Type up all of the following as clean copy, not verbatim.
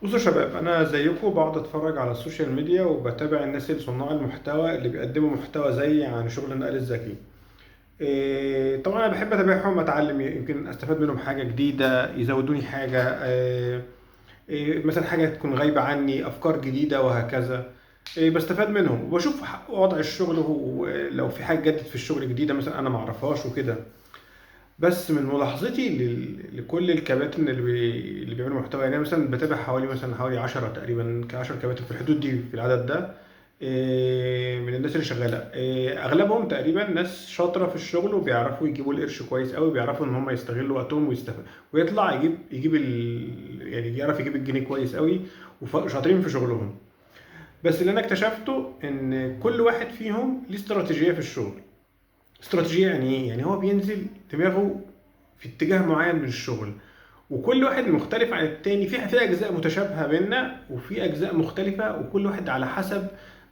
بصوا يا شباب، انا زيكم بقعد اتفرج على السوشيال ميديا وبتابع الناس اللي صناع المحتوى اللي بيقدموا محتوى زي عن شغل النقل الذكي. طبعا انا بحب اتابعهم، اتعلم يمكن استفاد منهم حاجه جديده، يزودوني حاجه. مثلا حاجه تكون غايبه عني، افكار جديده وهكذا. بستفاد منهم وبشوف وضع الشغل، ولو في حاجه جدت في الشغل جديده مثلا انا ما اعرفهاش وكده. بس من ملاحظتي لكل الكباتن اللي بيعملوا محتوى، يعني أنا مثلا بتابع حوالي 10 تقريبا، ك10 كباتن في الحدود دي، في العدد ده. من الناس اللي شغاله، اغلبهم تقريبا ناس شاطره في الشغل وبيعرفوا يجيبوا القرش كويس قوي، بيعرفوا ان هم يستغلوا وقتهم ويطلع يجيب يعني يعرف يجيب الجنيه كويس قوي، وشاطرين في شغلهم. بس اللي انا اكتشفته ان كل واحد فيهم ليه استراتيجيه في الشغل. استراتيجية يعني ايه؟ يعني هو بينزل دماغه في اتجاه معين من الشغل، وكل واحد مختلف عن التاني، في اجزاء متشابهة بيننا وفي اجزاء مختلفة، وكل واحد على حسب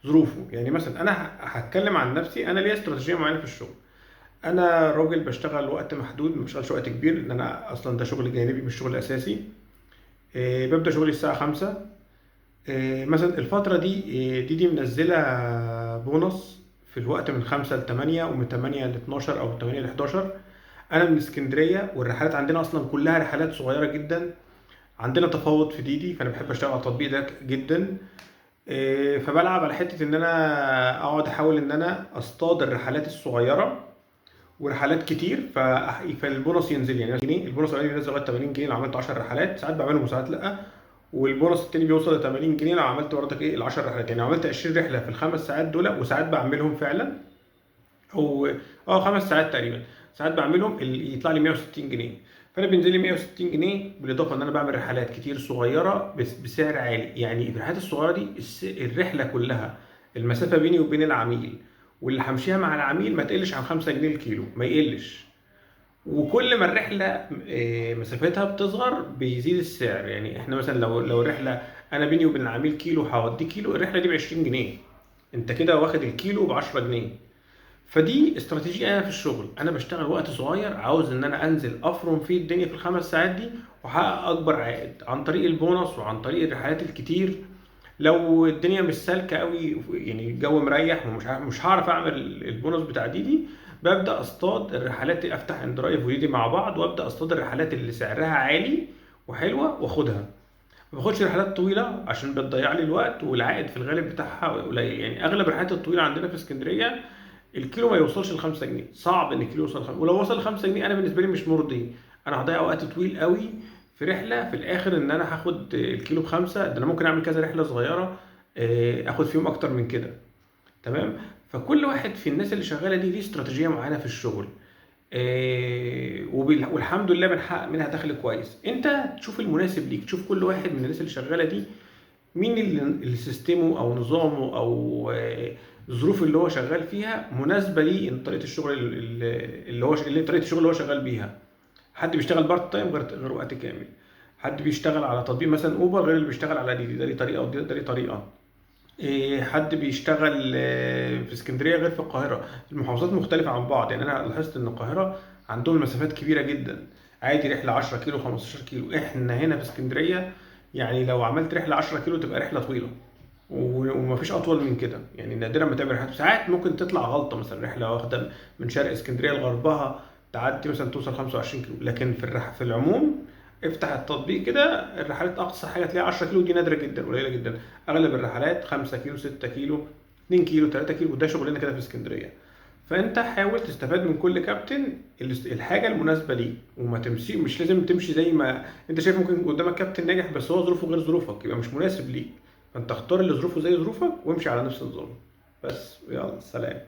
ظروفه. يعني مثلا انا هتكلم عن نفسي، انا ليا استراتيجية معينة في الشغل. انا راجل بشتغل وقت محدود، ما بشتغلش وقت كبير، لان انا اصلا ده شغل جانبي مش شغل اساسي. ببدأ شغلي الساعة 5. مثلا الفترة دي دي منزلة بونص في الوقت من 5 ل 8 ومن 8 ل 12 أو 8 ل 11. أنا من اسكندرية، والرحلات عندنا أصلا كلها رحلات صغيرة جدا. عندنا تفاوض في ديدي، فأنا بحب أشتغل على التطبيق ده جدا. فبلعب على حتة إن أنا أقعد أحاول إن أنا أصطاد الرحلات الصغيرة ورحلات كتير، فالبونص ينزل. يعني جنيه البونص الاولاني بينزل لغايه 80 جنيه لو عملت 10 رحلات، ساعات بعملهم وساعات لا. والبونص التاني بيوصل ل 80 جنيه لو عملت برضك ال 10 رحلات. يعني عملت 20 رحله في الخمس ساعات دول، وساعات بعملهم فعلا. او 5 ساعات تقريبا. ساعات بعملهم يطلع لي 160 جنيه. فانا بينزل لي 160 جنيه، بالاضافه ان انا بعمل رحلات كتير صغيره بس بسعر عالي. يعني الرحلات الصغيره دي الرحله كلها، المسافه بيني وبين العميل واللي همشيها مع العميل ما تقلش عن 5 جنيه الكيلو، ما يقلش. وكل ما الرحله مسافتها بتصغر بيزيد السعر. يعني احنا مثلا لو الرحله انا بيني وبين العميل كيلو، هوديه كيلو، الرحله دي ب 20 جنيه، انت كده واخد الكيلو ب 10 جنيه. فدي استراتيجيه انا في الشغل. انا بشتغل وقت صغير، عاوز ان انا انزل افرم فيه الدنيا في الخمس ساعات دي، واحقق اكبر عائد عن طريق البونص وعن طريق الرحلات الكتير. لو الدنيا مش سالكه قوي، يعني الجو مريح ومش مش هعرف اعمل البونص بتاع دي، ببدا اصطاد الرحلات، افتح اندرايف وديدي مع بعض وابدا اصطاد الرحلات اللي سعرها عالي وحلوه واخدها. ما باخدش رحلات طويله عشان بتضيع لي الوقت، والعائد في الغالب بتاعها قليل. يعني اغلب الرحلات الطويله عندنا في اسكندريه الكيلو ما يوصلش ل 5 جنيه، صعب ان الكيلو يوصل ولو وصل ل 5 جنيه انا بالنسبه لي مش مرضي. انا هضيع وقت طويل قوي في رحله، في الاخر ان انا هاخد الكيلو ب5. ده انا ممكن اعمل كذا رحله صغيره، اخد فيهم اكتر من كده. تمام. فكل واحد في الناس اللي شغاله دي ليه استراتيجيه معينه في الشغل. والحمد لله بنحقق منها دخل كويس. انت تشوف المناسب ليك، تشوف كل واحد من الناس اللي شغاله دي مين اللي سيستمه او نظامه او الظروف اللي هو شغال فيها مناسبه ليه، إن طريقه الشغل طريقه الشغل اللي هو شغال بيها. حد بيشتغل بارت تايم غير وقت كامل. حد بيشتغل على تطبيق مثلا اوبر غير اللي بيشتغل على دي، ده ليه طريقه وده ليه طريقه. حد بيشتغل في اسكندريه غير في القاهره. المحافظات مختلفه عن بعض. يعني انا لاحظت ان القاهره عندهم مسافات كبيره جدا، عادي رحله 10 كيلو 15 كيلو. احنا هنا في اسكندريه يعني لو عملت رحله 10 كيلو تبقى رحله طويله، ومفيش اطول من كده. يعني نادرا ما تعمل رحلات، ساعات ممكن تطلع غلطه، مثلا رحله واخده من شرق اسكندريه لغربها تعدي مثلا توصل 25 كيلو. لكن في العموم افتح التطبيق كده، الرحلات اقصى حاجه تلاقي 10 كيلو، دي نادره جدا قليله جدا. اغلب الرحلات 5 كيلو 6 كيلو 2 كيلو 3 كيلو، وده شغلنا كده في اسكندريه. فانت حاول تستفاد من كل كابتن الحاجه المناسبه ليك، وما تمشي، مش لازم تمشي زي ما انت شايف. ممكن قدامك كابتن ناجح بس هو ظروفه غير ظروفك، يبقى مش مناسب ليك. فانت اختار اللي ظروفه زي ظروفك وامشي على نفس النظام. بس يلا سلام.